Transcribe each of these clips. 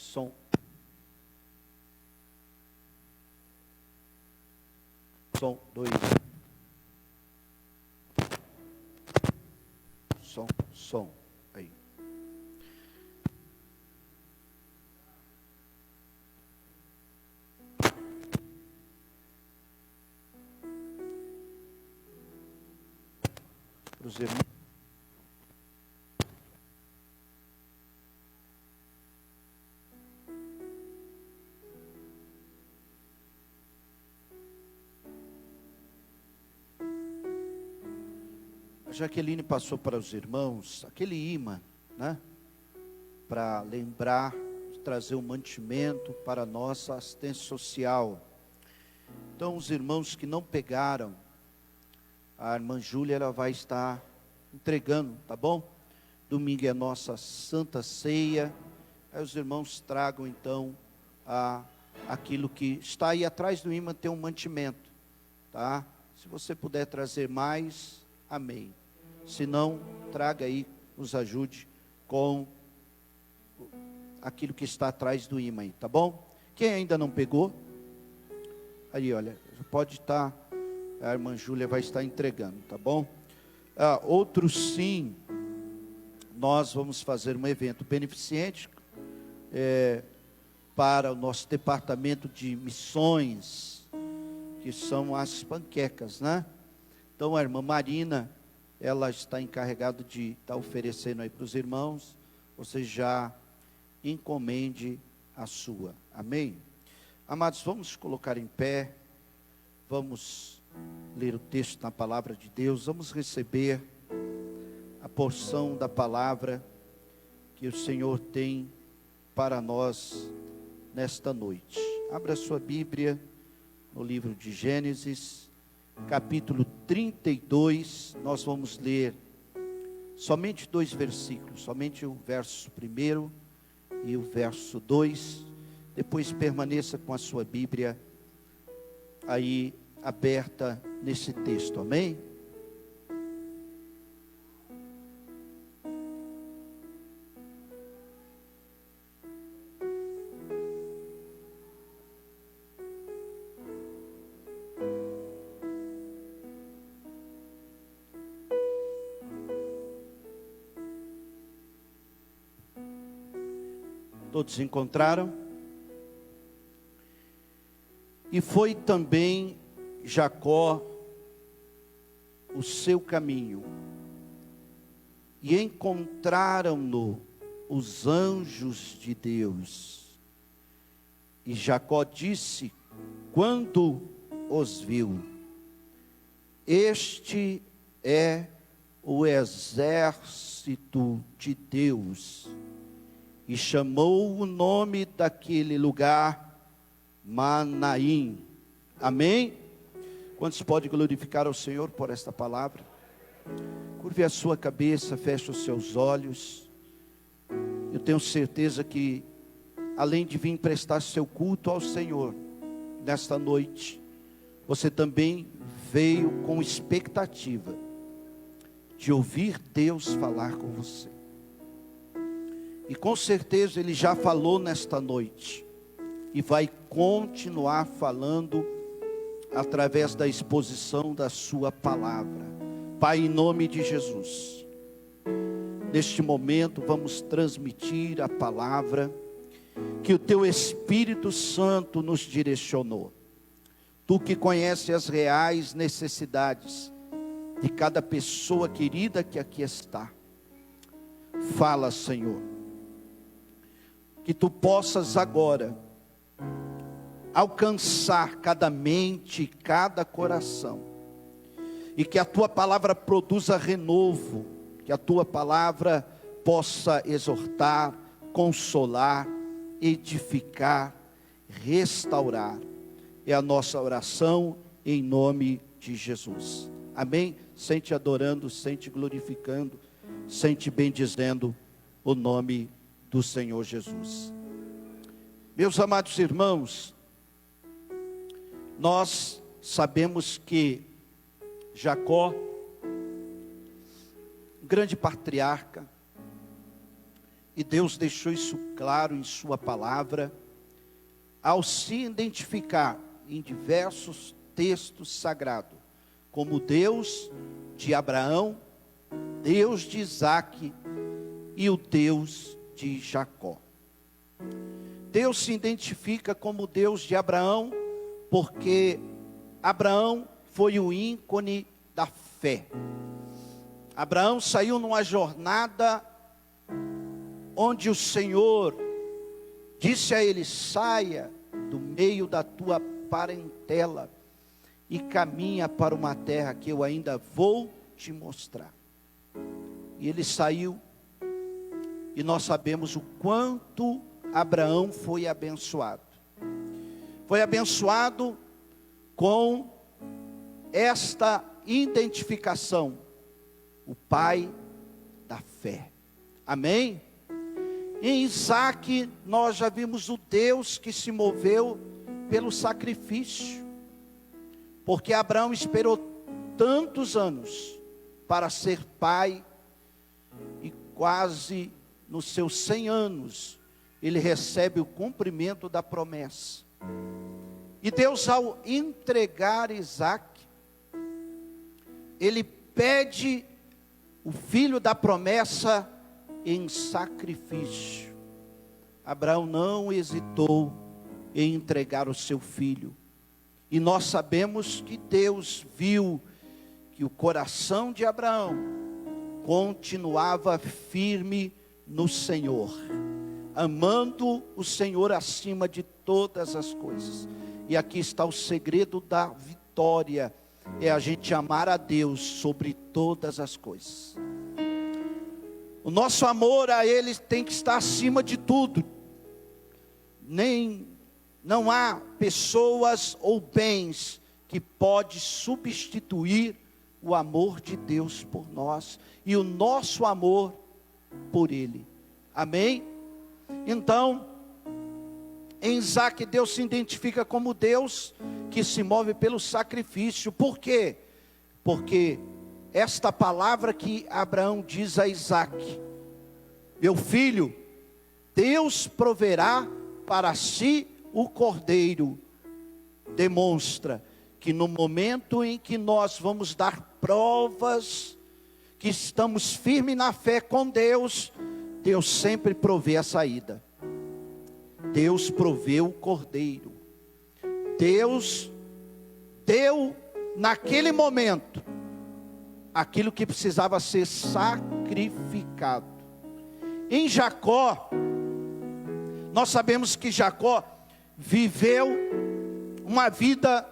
Som. Som, 2. Som. Aí. Para os irmãos. A Jaqueline passou para os irmãos aquele imã, né? Para lembrar, trazer um mantimento para a nossa assistência social. Então, os irmãos que não pegaram, a irmã Júlia, ela vai estar entregando, tá bom? Domingo é a nossa Santa Ceia. Aí os irmãos tragam, então, aquilo que está aí atrás do imã, tem um mantimento, tá? Se você puder trazer mais, amém. Se não, traga aí, nos ajude com aquilo que está atrás do imã, tá bom? Quem ainda não pegou, aí olha, pode estar, a irmã Júlia vai estar entregando, tá bom? Outro sim, nós vamos fazer um evento beneficente para o nosso departamento de missões, que são as panquecas, né? Então a irmã Marina, ela está encarregada de estar oferecendo aí para os irmãos. Você já encomende a sua, amém? Amados, vamos colocar em pé, vamos ler o texto na palavra de Deus, vamos receber a porção da palavra que o Senhor tem para nós nesta noite. Abra sua Bíblia no livro de Gênesis, capítulo 32, nós vamos ler somente 2 versículos, somente o verso 1 e o verso 2, depois permaneça com a sua Bíblia aí aberta nesse texto, amém? Todos se encontraram? E foi também Jacó o seu caminho, e encontraram-no os anjos de Deus. E Jacó disse, quando os viu: este é o exército de Deus. E chamou o nome daquele lugar Manaim. Amém? Quantos podem glorificar ao Senhor por esta palavra? Curve a sua cabeça, feche os seus olhos. Eu tenho certeza que, além de vir prestar seu culto ao Senhor nesta noite, você também veio com expectativa de ouvir Deus falar com você. E com certeza Ele já falou nesta noite, e vai continuar falando através da exposição da sua palavra. Pai, em nome de Jesus, neste momento vamos transmitir a palavra que o Teu Espírito Santo nos direcionou. Tu que conhece as reais necessidades de cada pessoa querida que aqui está. Fala, Senhor, que Tu possas agora alcançar cada mente, cada coração, e que a Tua palavra produza renovo, que a Tua palavra possa exortar, consolar, edificar, restaurar. É a nossa oração em nome de Jesus, amém? Sente adorando, sente glorificando, sente bendizendo o nome do Senhor Jesus. Meus amados irmãos, nós sabemos que Jacó, grande patriarca, E Deus deixou isso claro em sua palavra, ao se identificar em diversos textos sagrados, como Deus de Abraão, Deus de Isaque e o Deus de Jacó. Deus se identifica como Deus de Abraão, porque Abraão foi o ícone da fé. Abraão saiu numa jornada onde o Senhor disse a ele: saia do meio da tua parentela e caminha para uma terra que eu ainda vou te mostrar. E ele saiu, e nós sabemos o quanto Abraão foi abençoado. Foi abençoado com esta identificação, o pai da fé. Amém? Em Isaque nós já vimos o Deus que se moveu pelo sacrifício, porque Abraão esperou tantos anos para ser pai, e quase nos seus 100 anos ele recebe o cumprimento da promessa. E Deus, ao entregar Isaque, ele pede o filho da promessa em sacrifício. Abraão não hesitou em entregar o seu filho. E nós sabemos que Deus viu que o coração de Abraão continuava firme no Senhor, amando o Senhor acima de todas as coisas. E aqui está o segredo da vitória: é a gente amar a Deus sobre todas as coisas. O nosso amor a Ele tem que estar acima de tudo. Não há pessoas ou bens que pode substituir o amor de Deus por nós e o nosso amor por Ele. Amém? Então, em Isaque, Deus se identifica como Deus que se move pelo sacrifício. Por quê? Porque esta palavra que Abraão diz a Isaque: meu filho, Deus proverá para si o cordeiro, demonstra que no momento em que nós vamos dar provas, que estamos firmes na fé com Deus, Deus sempre provê a saída. Deus proveu o cordeiro. Deus deu naquele momento aquilo que precisava ser sacrificado. Em Jacó, nós sabemos que Jacó viveu uma vida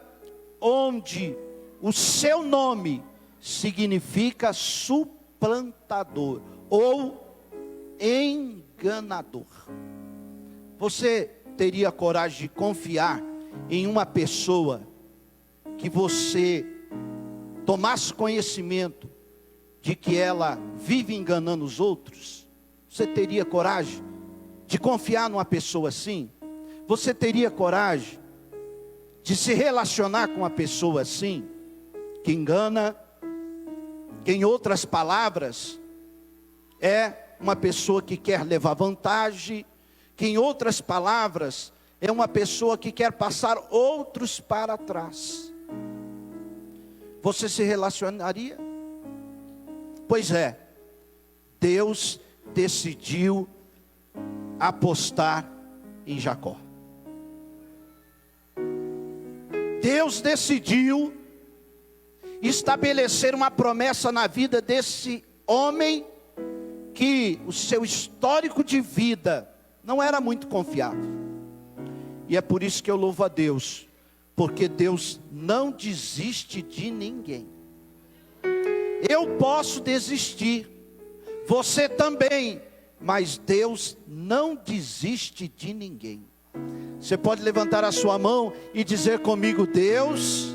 onde o seu nome significa suplantador ou enganador. Você teria coragem de confiar em uma pessoa que você tomasse conhecimento de que ela vive enganando os outros? Você teria coragem de confiar numa pessoa assim? Você teria coragem de se relacionar com uma pessoa assim, que engana, que em outras palavras é uma pessoa que quer levar vantagem, que em outras palavras é uma pessoa que quer passar outros para trás? Você se relacionaria? Pois é, Deus decidiu apostar em Jacó. Deus decidiu estabelecer uma promessa na vida desse homem, que o seu histórico de vida não era muito confiável. E é por isso que eu louvo a Deus, porque Deus não desiste de ninguém. Eu posso desistir, você também, mas Deus não desiste de ninguém. Você pode levantar a sua mão e dizer comigo: Deus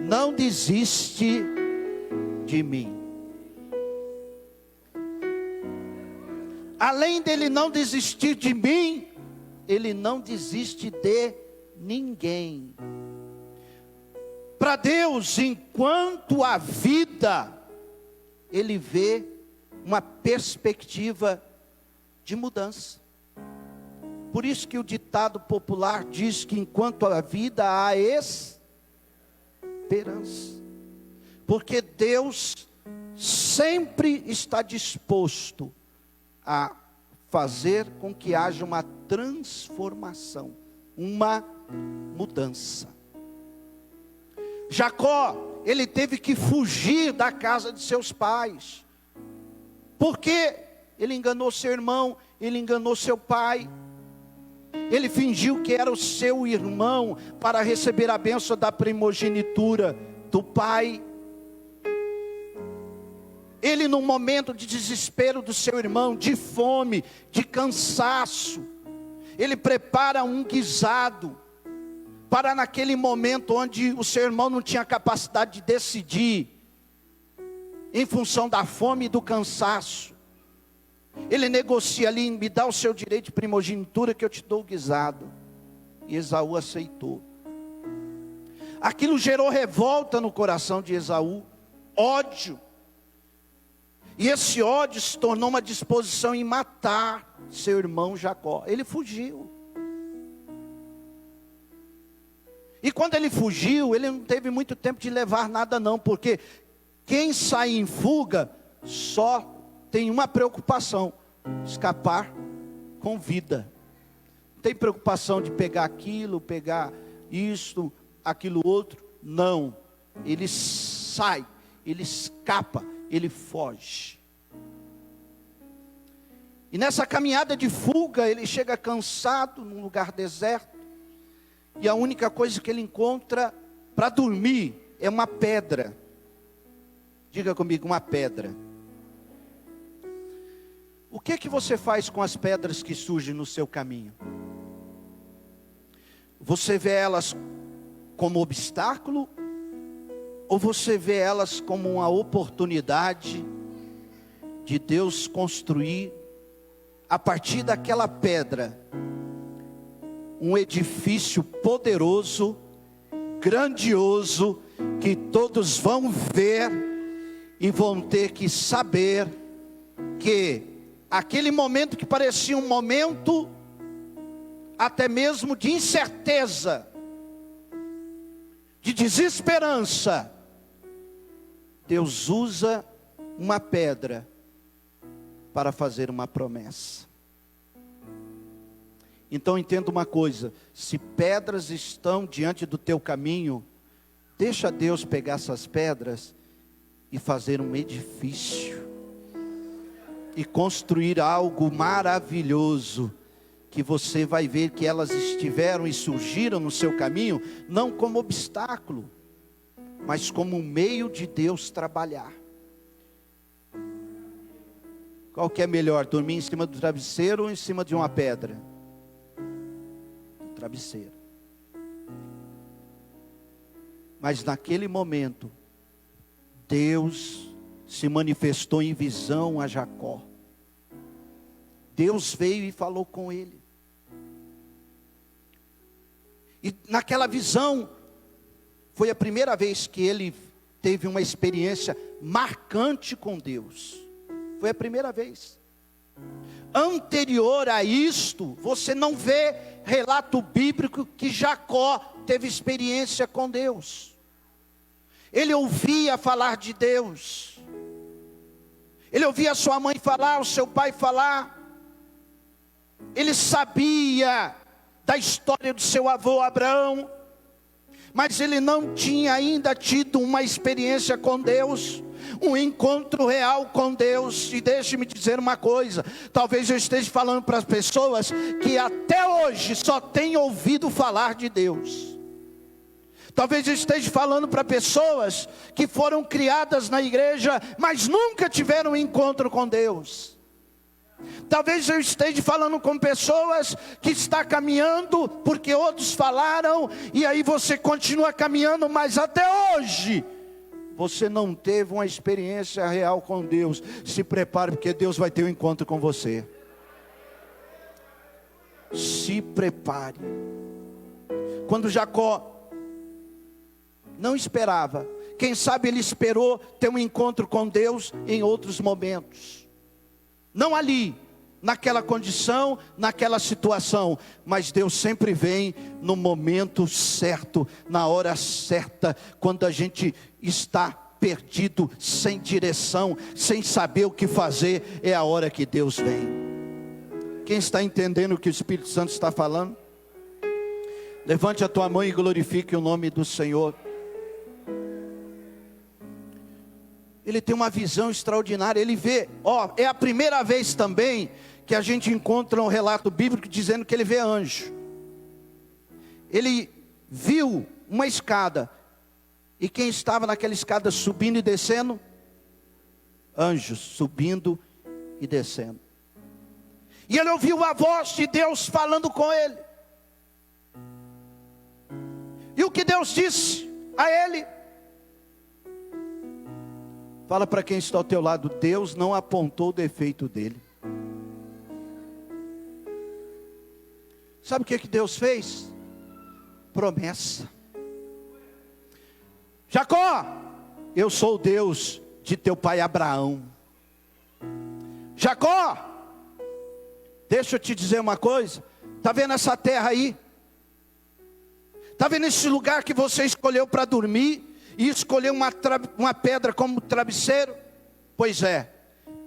não desiste de mim. Além dele não desistir de mim, ele não desiste de ninguém. Para Deus, enquanto há vida, ele vê uma perspectiva de mudança. Por isso que o ditado popular diz que enquanto há vida há esperança. Porque Deus sempre está disposto a fazer com que haja uma transformação, uma mudança. Jacó, ele teve que fugir da casa de seus pais. Porque ele enganou seu irmão, ele enganou seu pai. Ele fingiu que era o seu irmão para receber a bênção da primogenitura do pai. Ele, num momento de desespero do seu irmão, de fome, de cansaço, ele prepara um guisado para naquele momento onde o seu irmão não tinha capacidade de decidir, em função da fome e do cansaço. Ele negocia ali: me dá o seu direito de primogenitura que eu te dou o guisado. E Esaú aceitou. Aquilo gerou revolta no coração de Esaú, ódio. E esse ódio se tornou uma disposição em matar seu irmão Jacó. Ele fugiu. E quando ele fugiu, ele não teve muito tempo de levar nada não, porque quem sai em fuga só tem uma preocupação: escapar com vida. Não tem preocupação de pegar aquilo, pegar isto, aquilo outro. Não. Ele sai, ele escapa, ele foge. E nessa caminhada de fuga, ele chega cansado num lugar deserto. E a única coisa que ele encontra para dormir é uma pedra. Diga comigo, uma pedra. O que que você faz com as pedras que surgem no seu caminho? Você vê elas como obstáculo? Ou você vê elas como uma oportunidade de Deus construir, a partir daquela pedra, um edifício poderoso, grandioso, que todos vão ver e vão ter que saber que aquele momento que parecia um momento até mesmo de incerteza, de desesperança, Deus usa uma pedra para fazer uma promessa. Então entenda uma coisa: se pedras estão diante do teu caminho, deixa Deus pegar essas pedras e fazer um edifício, e construir algo maravilhoso, que você vai ver que elas estiveram e surgiram no seu caminho, não como obstáculo, mas como um meio de Deus trabalhar. Qual que é melhor, dormir em cima do travesseiro ou em cima de uma pedra? Travesseiro. Mas naquele momento, Deus se manifestou em visão a Jacó. Deus veio e falou com ele. E naquela visão, foi a primeira vez que ele teve uma experiência marcante com Deus. Foi a primeira vez. Anterior a isto, você não vê relato bíblico que Jacó teve experiência com Deus. Ele ouvia falar de Deus. Ele ouvia sua mãe falar, o seu pai falar. Ele sabia da história do seu avô Abraão, mas ele não tinha ainda tido uma experiência com Deus, um encontro real com Deus. E deixe-me dizer uma coisa: talvez eu esteja falando para as pessoas que até hoje só têm ouvido falar de Deus. Talvez eu esteja falando para pessoas que foram criadas na igreja, mas nunca tiveram um encontro com Deus. Talvez eu esteja falando com pessoas que estão caminhando porque outros falaram, e aí você continua caminhando, mas até hoje você não teve uma experiência real com Deus. Se prepare, porque Deus vai ter um encontro com você. Se prepare. Quando Jacó não esperava, quem sabe ele esperou ter um encontro com Deus em outros momentos. Não ali, naquela condição, naquela situação, mas Deus sempre vem no momento certo, na hora certa, quando a gente está perdido, sem direção, sem saber o que fazer, é a hora que Deus vem. Quem está entendendo o que o Espírito Santo está falando? Levante a tua mão e glorifique o nome do Senhor. Ele tem uma visão extraordinária, ele vê, é a primeira vez também que a gente encontra um relato bíblico dizendo que ele vê anjo. Ele viu uma escada, e quem estava naquela escada subindo e descendo? Anjos subindo e descendo. E ele ouviu a voz de Deus falando com ele. E o que Deus disse a ele? Fala para quem está ao teu lado, Deus não apontou o defeito dele. Sabe o que Deus fez? Promessa. Jacó, eu sou o Deus de teu pai Abraão. Jacó, deixa eu te dizer uma coisa. Está vendo essa terra aí? Está vendo esse lugar que você escolheu para dormir? E escolheu uma pedra como travesseiro? Pois é,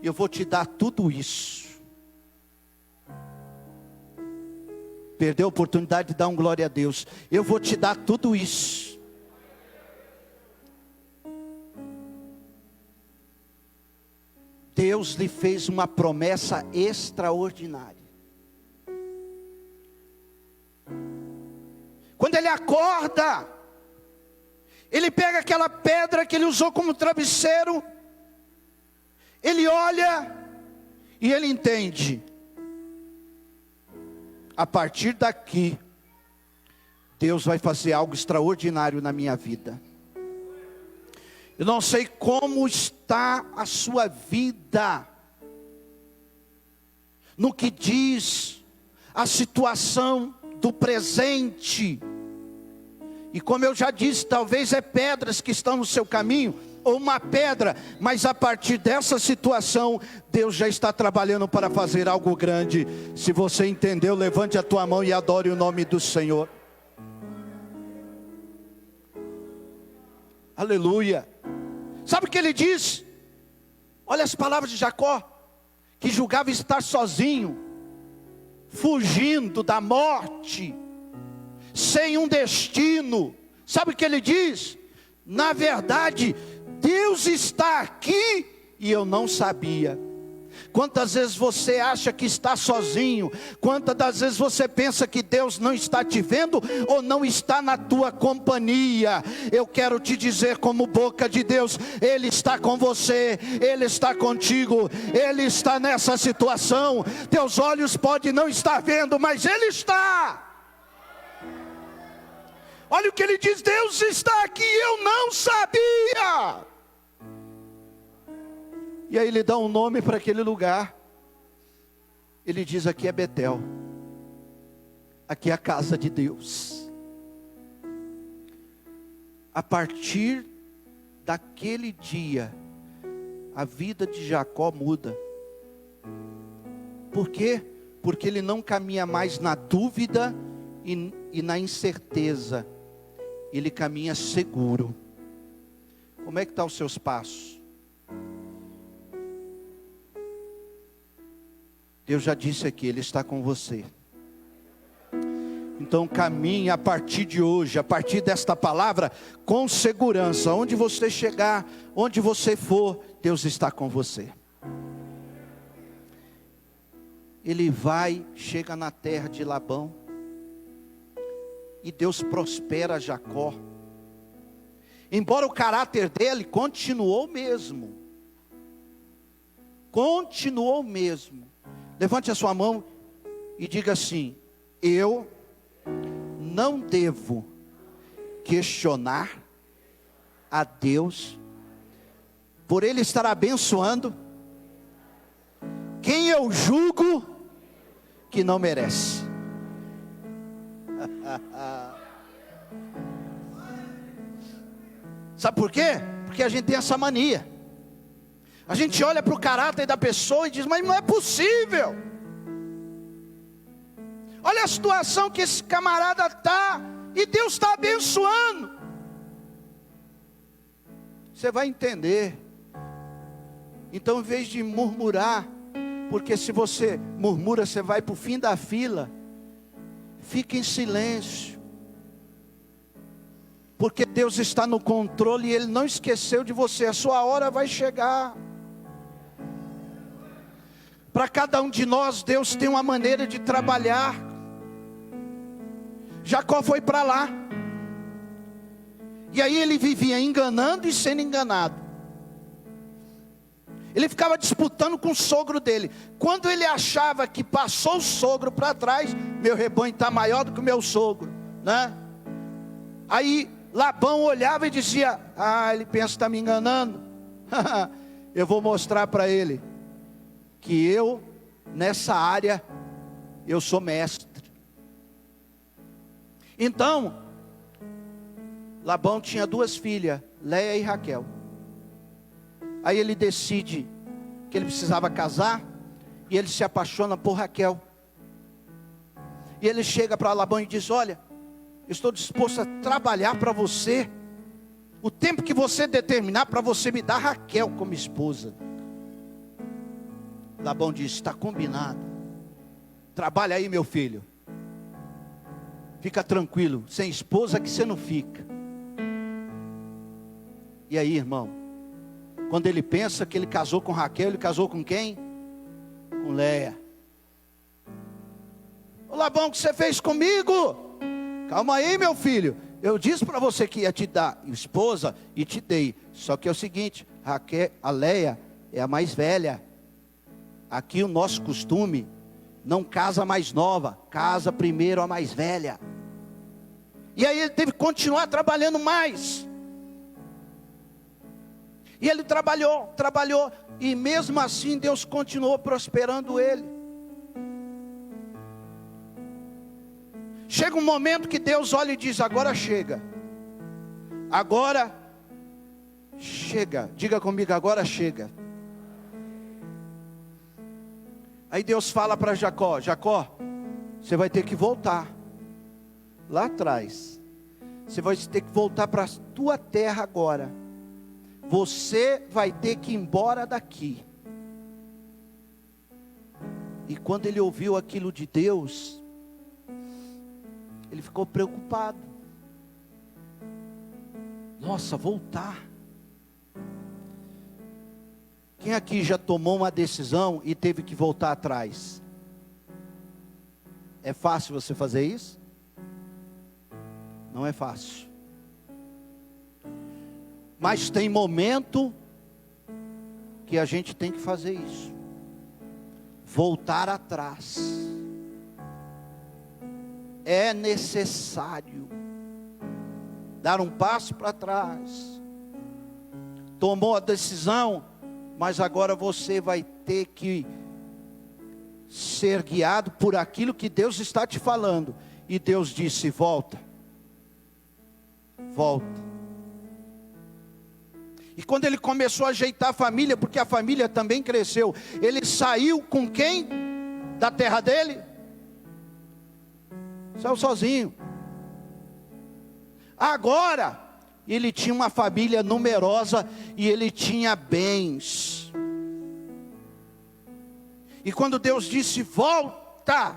eu vou te dar tudo isso. Perdeu a oportunidade de dar um glória a Deus. Eu vou te dar tudo isso. Deus lhe fez uma promessa extraordinária. Quando ele acorda, ele pega aquela pedra que ele usou como travesseiro, ele olha e ele entende. A partir daqui, Deus vai fazer algo extraordinário na minha vida. Eu não sei como está a sua vida, no que diz a situação do presente. E como eu já disse, talvez é pedras que estão no seu caminho, ou uma pedra, mas a partir dessa situação, Deus já está trabalhando para fazer algo grande. Se você entendeu, levante a tua mão e adore o nome do Senhor. Aleluia. Sabe o que ele diz? Olha as palavras de Jacó, que julgava estar sozinho, fugindo da morte, sem um destino. Sabe o que ele diz? Na verdade, Deus está aqui e eu não sabia. Quantas vezes você acha que está sozinho? Quantas das vezes você pensa que Deus não está te vendo ou não está na tua companhia? Eu quero te dizer, como boca de Deus, Ele está com você, Ele está contigo, Ele está nessa situação. Teus olhos podem não estar vendo, mas Ele está. Olha o que ele diz: Deus está aqui, eu não sabia. E aí ele dá um nome para aquele lugar. Ele diz: aqui é Betel, aqui é a casa de Deus. A partir daquele dia, a vida de Jacó muda. Por quê? Porque ele não caminha mais na dúvida e na incerteza. Ele caminha seguro. Como é que estão os seus passos? Deus já disse aqui, Ele está com você. Então caminhe a partir de hoje, a partir desta palavra, com segurança. Onde você chegar, onde você for, Deus está com você. Ele vai, chega na terra de Labão. E Deus prospera Jacó. Embora o caráter dele continuou o mesmo. Continuou o mesmo. Levante a sua mão e diga assim: eu não devo questionar a Deus por Ele estar abençoando quem eu julgo que não merece. Sabe por quê? Porque a gente tem essa mania. A gente olha para o caráter da pessoa e diz: mas não é possível. Olha a situação que esse camarada está, e Deus está abençoando. Você vai entender. Então, em vez de murmurar, porque se você murmura, você vai para o fim da fila, fique em silêncio, porque Deus está no controle e Ele não esqueceu de você. A sua hora vai chegar. Para cada um de nós, Deus tem uma maneira de trabalhar. Jacó foi para lá, e aí ele vivia enganando e sendo enganado. Ele ficava disputando com o sogro dele. Quando ele achava que passou o sogro para trás, meu rebanho está maior do que o meu sogro, né? Aí Labão olhava e dizia: ele pensa que está me enganando. Eu vou mostrar para ele que eu, nessa área, eu sou mestre. Então, Labão tinha 2 filhas, Léia e Raquel. Aí ele decide que ele precisava casar, e ele se apaixona por Raquel. E ele chega para Labão e diz: olha, eu estou disposto a trabalhar para você, o tempo que você determinar, para você me dar Raquel como esposa. Labão diz: está combinado, trabalha aí, meu filho, fica tranquilo, sem esposa que você não fica. E aí, irmão, quando ele pensa que ele casou com Raquel, ele casou com quem? Com Léia. Ô Labão, o que você fez comigo? Calma aí, meu filho, eu disse para você que ia te dar esposa e te dei. Só que é o seguinte, a Léia é a mais velha. Aqui o nosso costume, não casa a mais nova, casa primeiro a mais velha. E aí ele teve que continuar trabalhando mais. E ele trabalhou, e mesmo assim Deus continuou prosperando ele. Chega um momento que Deus olha e diz: agora chega. Agora chega. Diga comigo: agora chega. Aí Deus fala para Jacó: Jacó, você vai ter que voltar lá atrás. Você vai ter que voltar para a tua terra agora. Você vai ter que ir embora daqui. E quando ele ouviu aquilo de Deus, ele ficou preocupado. Nossa, voltar. Quem aqui já tomou uma decisão e teve que voltar atrás? É fácil você fazer isso? Não é fácil. Mas tem momento que a gente tem que fazer isso. Voltar atrás. É necessário dar um passo para trás. Tomou a decisão, mas agora você vai ter que ser guiado por aquilo que Deus está te falando. E Deus disse: volta. Volta. E quando ele começou a ajeitar a família, porque a família também cresceu, ele saiu com quem? Da terra dele? Saiu sozinho. Agora, ele tinha uma família numerosa e ele tinha bens. E quando Deus disse: volta,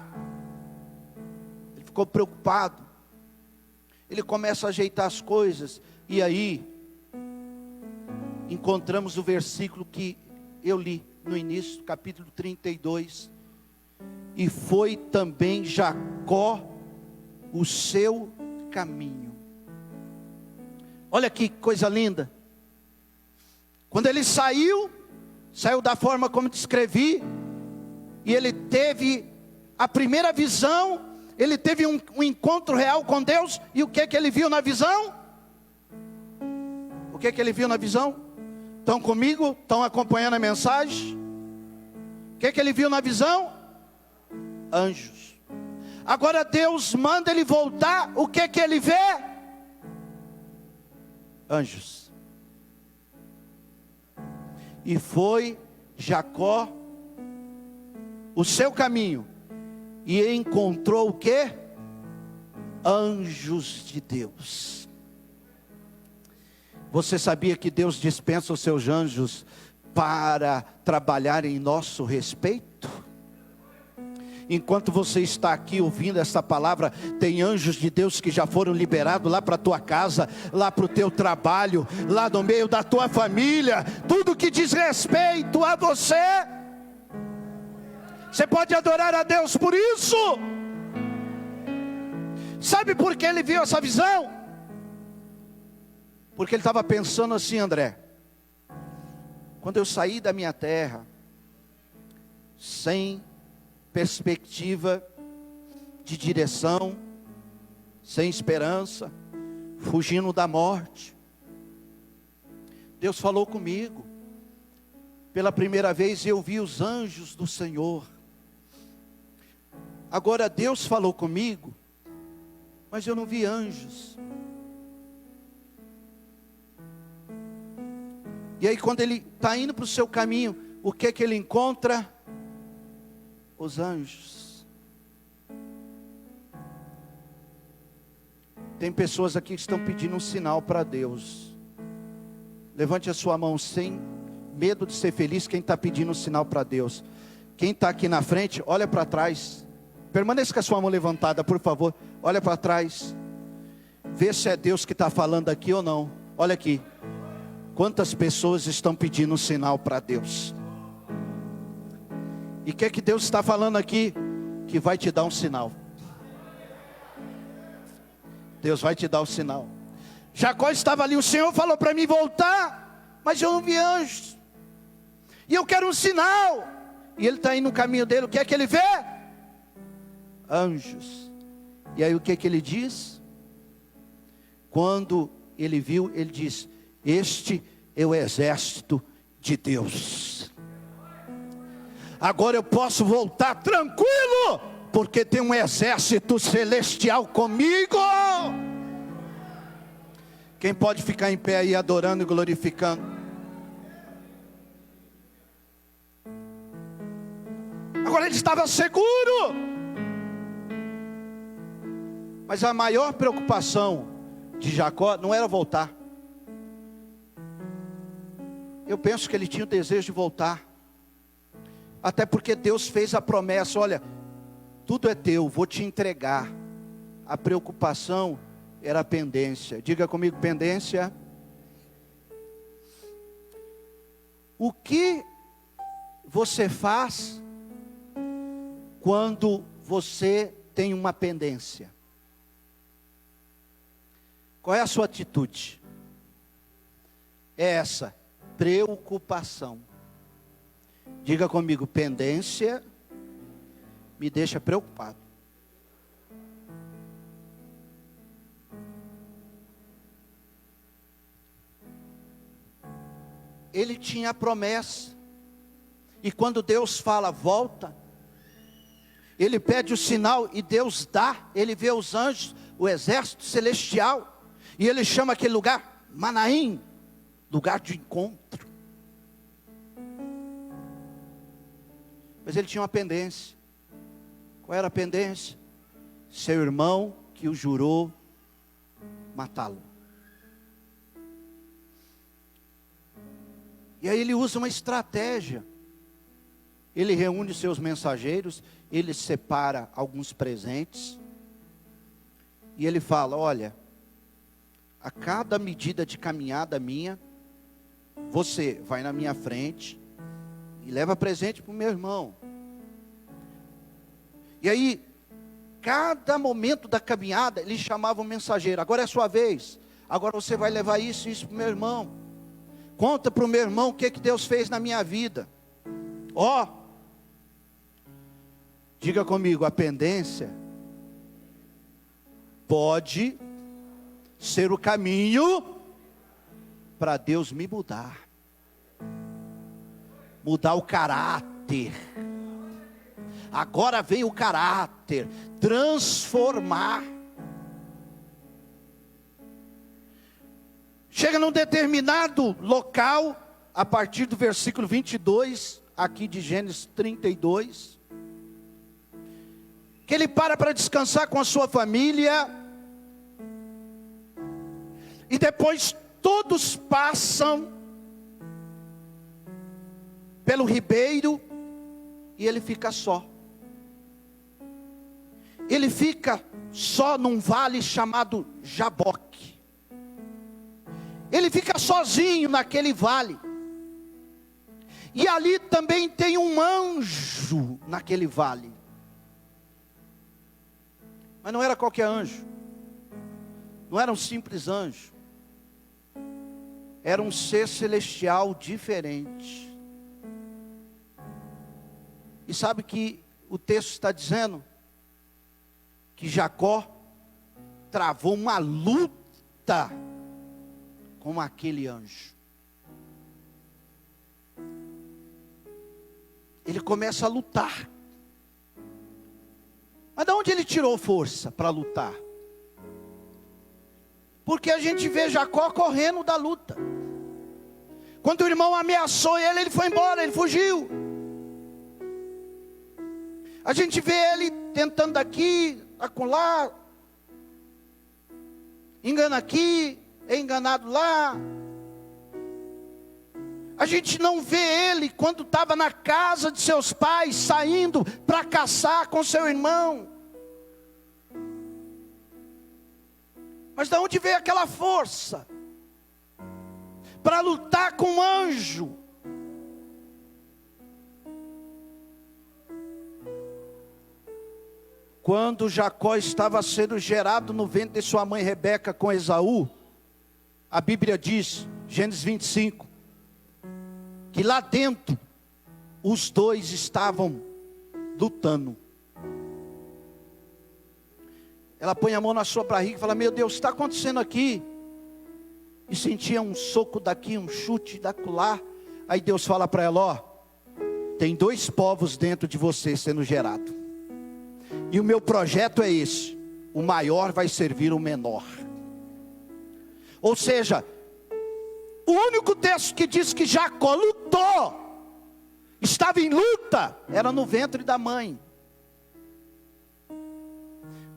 ele ficou preocupado. Ele começa a ajeitar as coisas, e aí encontramos o versículo que eu li no início, capítulo 32. E foi também Jacó o seu caminho. Olha que coisa linda. Quando ele saiu da forma como descrevi, e ele teve a primeira visão, ele teve um encontro real com Deus, e o que ele viu na visão? O que ele viu na visão? Estão comigo? Estão acompanhando a mensagem? O que ele viu na visão? Anjos. Agora Deus manda ele voltar, o que ele vê? Anjos. E foi Jacó o seu caminho, e encontrou o quê? Anjos de Deus. Você sabia que Deus dispensa os seus anjos para trabalhar em nosso respeito? Enquanto você está aqui ouvindo essa palavra, tem anjos de Deus que já foram liberados lá para a tua casa, lá para o teu trabalho, lá no meio da tua família, tudo que diz respeito a você. Você pode adorar a Deus por isso. Sabe por que ele viu essa visão? Porque ele estava pensando assim, André: quando eu saí da minha terra, sem perspectiva de direção, sem esperança, fugindo da morte, Deus falou comigo. Pela primeira vez eu vi os anjos do Senhor. Agora Deus falou comigo, mas eu não vi anjos. E aí quando ele está indo para o seu caminho, o que é que ele encontra? Os anjos. Tem pessoas aqui que estão pedindo um sinal para Deus. Levante a sua mão sem medo de ser feliz. Quem está pedindo um sinal para Deus? Quem está aqui na frente, olha para trás. Permaneça com a sua mão levantada, por favor. Olha para trás. Vê se é Deus que está falando aqui ou não. Olha aqui. Quantas pessoas estão pedindo um sinal para Deus? E o que é que Deus está falando aqui? Que vai te dar um sinal. Deus vai te dar um sinal. Jacó estava ali, o Senhor falou para mim voltar, mas eu não vi anjos. E eu quero um sinal. E ele está indo no caminho dele, o que é que ele vê? Anjos. E aí o que é que ele diz? Quando ele viu, ele diz: este é o exército de Deus. Agora eu posso voltar tranquilo, porque tem um exército celestial comigo. Quem pode ficar em pé aí adorando e glorificando? Agora ele estava seguro. Mas a maior preocupação de Jacó não era voltar. Eu penso que ele tinha o desejo de voltar. Até porque Deus fez a promessa: olha, tudo é teu, vou te entregar. A preocupação era a pendência. Diga comigo, pendência. O que você faz quando você tem uma pendência? Qual é a sua atitude? É essa, preocupação. Diga comigo, pendência me deixa preocupado. Ele tinha a promessa. E quando Deus fala, volta, ele pede o sinal e Deus dá. Ele vê os anjos, o exército celestial. E ele chama aquele lugar Manaim, lugar de encontro. Mas ele tinha uma pendência. Qual era a pendência? Seu irmão que o jurou matá-lo. E aí ele usa uma estratégia. Ele reúne seus mensageiros, ele separa alguns presentes. E ele fala: olha, a cada medida de caminhada minha, você vai na minha frente e leva presente para o meu irmão. E aí, cada momento da caminhada, ele chamava o mensageiro: agora é a sua vez, agora você vai levar isso e isso para o meu irmão. Conta para o meu irmão o que Deus fez na minha vida. Ó, diga comigo, a pendência pode ser o caminho para Deus me mudar. Mudar o caráter. Agora vem o caráter. Transformar. Chega num determinado local, a partir do versículo 22, aqui de Gênesis 32. que ele para descansar com a sua família, e depois todos passam pelo ribeiro, e ele fica só. Ele fica só num vale chamado Jaboque. Ele fica sozinho naquele vale. E ali também tem um anjo naquele vale. Mas não era qualquer anjo. Não era um simples anjo. Era um ser celestial diferente. E sabe que o texto está dizendo? Que Jacó travou uma luta com aquele anjo. Ele começa a lutar. Mas de onde ele tirou força para lutar? Porque a gente vê Jacó correndo da luta. Quando o irmão ameaçou ele, ele foi embora, ele fugiu. A gente vê ele tentando aqui, acolá, engana aqui, é enganado lá. A gente não vê ele quando estava na casa de seus pais, saindo para caçar com seu irmão. Mas de onde veio aquela força para lutar com o anjo? Quando Jacó estava sendo gerado no ventre de sua mãe Rebeca com Esaú, a Bíblia diz, Gênesis 25, que lá dentro os dois estavam lutando. Ela põe a mão na sua barriga e fala: meu Deus, o que está acontecendo aqui? E sentia um soco daqui, um chute daquela. Aí Deus fala para ela: ó, tem dois povos dentro de você sendo gerado. E o meu projeto é esse: o maior vai servir o menor. Ou seja, o único texto que diz que Jacó lutou, estava em luta, era no ventre da mãe.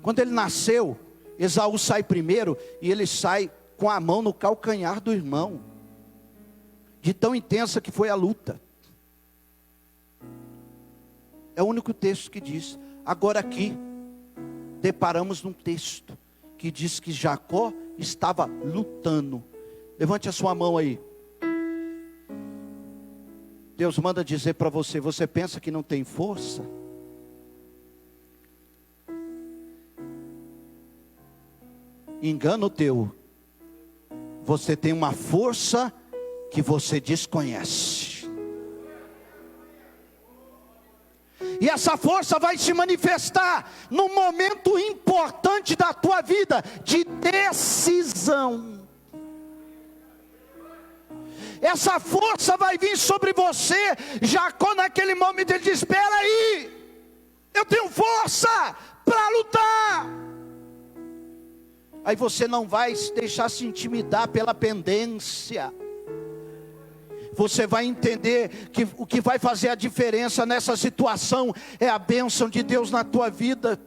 Quando ele nasceu, Esaú sai primeiro, e ele sai com a mão no calcanhar do irmão, de tão intensa que foi a luta. É o único texto que diz. Agora aqui, deparamos num texto que diz que Jacó estava lutando. Levante a sua mão aí. Deus manda dizer para você: você pensa que não tem força? Engano teu. Você tem uma força que você desconhece. E essa força vai se manifestar num momento importante da tua vida, de decisão. Essa força vai vir sobre você. Jacó naquele momento ele diz: espera aí, eu tenho força para lutar. Aí você não vai deixar se intimidar pela pendência. Você vai entender que o que vai fazer a diferença nessa situação é a bênção de Deus na tua vida.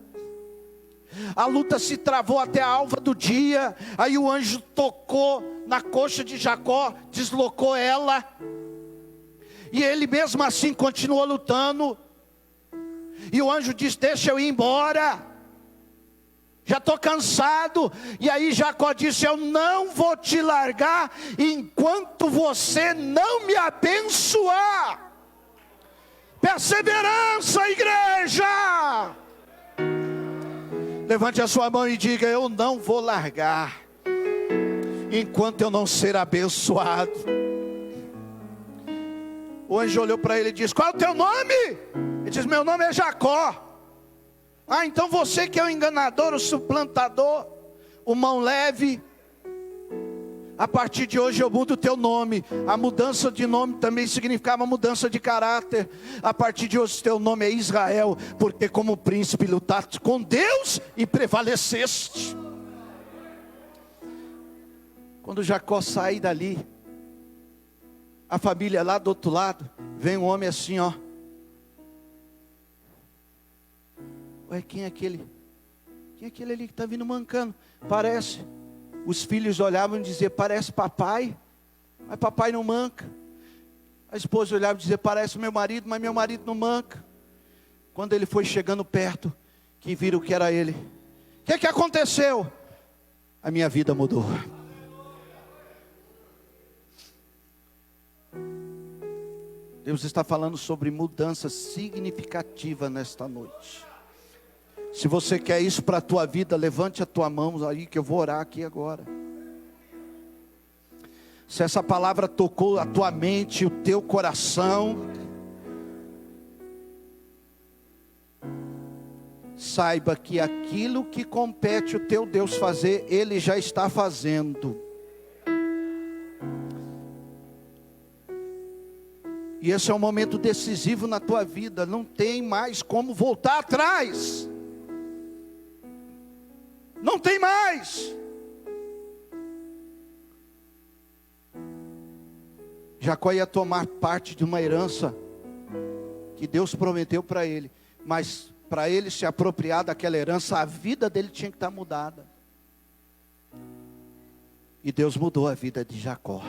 A luta se travou até a alva do dia. Aí o anjo tocou na coxa de Jacó, deslocou ela. E ele mesmo assim continuou lutando. E o anjo disse: deixa eu ir embora, já estou cansado. E aí Jacó disse: eu não vou te largar enquanto você não me abençoar. Perseverança, igreja. Levante a sua mão e diga: eu não vou largar enquanto eu não ser abençoado. O anjo olhou para ele e disse: qual é o teu nome? Ele disse: meu nome é Jacó. Ah, então você que é o enganador, o suplantador, o mão leve, a partir de hoje eu mudo o teu nome. A mudança de nome também significava mudança de caráter. A partir de hoje teu nome é Israel, porque como príncipe lutaste com Deus e prevaleceste. Quando Jacó sai dali, a família lá do outro lado, vem um homem assim, ó. Ué, quem é aquele? Quem é aquele ali que está vindo mancando? Parece. Os filhos olhavam e diziam, parece papai, mas papai não manca. A esposa olhava e dizia, parece meu marido, mas meu marido não manca. Quando ele foi chegando perto, que viram que era ele. O que aconteceu? A minha vida mudou. Deus está falando sobre mudança significativa nesta noite. Se você quer isso para a tua vida, levante a tua mão aí que eu vou orar aqui agora. Se essa palavra tocou a tua mente, o teu coração, saiba que aquilo que compete o teu Deus fazer, Ele já está fazendo. E esse é um momento decisivo na tua vida, não tem mais como voltar atrás. Não tem mais. Jacó ia tomar parte de uma herança que Deus prometeu para ele, mas para ele se apropriar daquela herança, a vida dele tinha que estar mudada. E Deus mudou a vida de Jacó.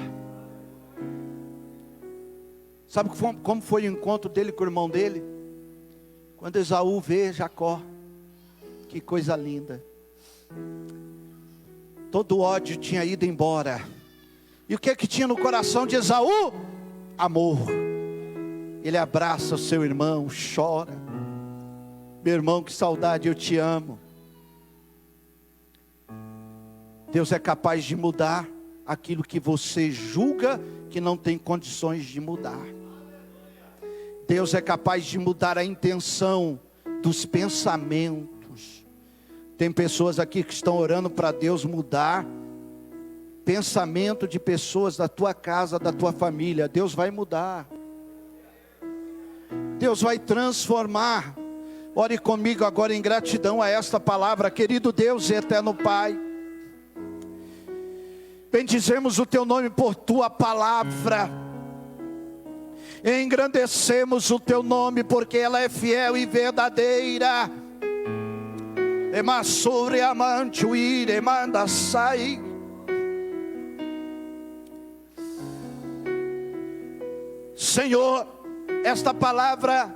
Sabe como foi o encontro dele com o irmão dele? Quando Esaú vê Jacó, que coisa linda. Todo o ódio tinha ido embora. E o que tinha no coração de Esaú? Amor. Ele abraça o seu irmão, chora. Meu irmão, que saudade, eu te amo. Deus é capaz de mudar aquilo que você julga que não tem condições de mudar. Deus é capaz de mudar a intenção dos pensamentos. Tem pessoas aqui que estão orando para Deus mudar pensamento de pessoas da tua casa, da tua família. Deus vai mudar. Deus vai transformar. Ore comigo agora em gratidão a esta palavra. Querido Deus e eterno Pai, bendizemos o teu nome por tua palavra. Engrandecemos o teu nome porque ela é fiel e verdadeira. Emassure amante o ire manda sair. Senhor, esta palavra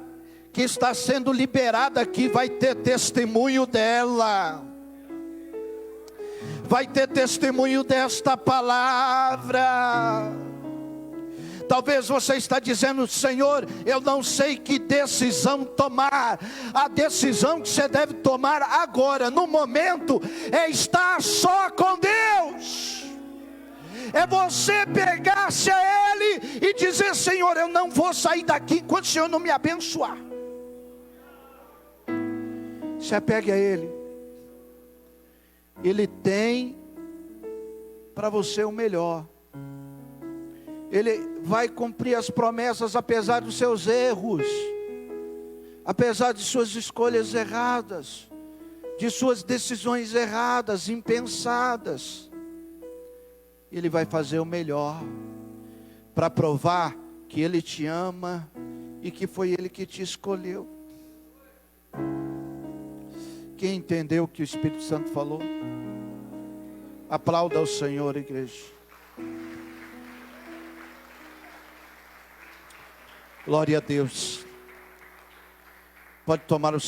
que está sendo liberada aqui vai ter testemunho dela. Vai ter testemunho desta palavra. Talvez você está dizendo, Senhor, eu não sei que decisão tomar. A decisão que você deve tomar agora, no momento, é estar só com Deus. É você pegar-se a Ele e dizer, Senhor, eu não vou sair daqui enquanto o Senhor não me abençoar. Se apegue a Ele. Ele tem para você o melhor. Ele vai cumprir as promessas apesar dos seus erros, apesar de suas escolhas erradas, de suas decisões erradas, impensadas. Ele vai fazer o melhor para provar que Ele te ama e que foi Ele que te escolheu. Quem entendeu o que o Espírito Santo falou? Aplauda ao Senhor, igreja. Glória a Deus. Pode tomar o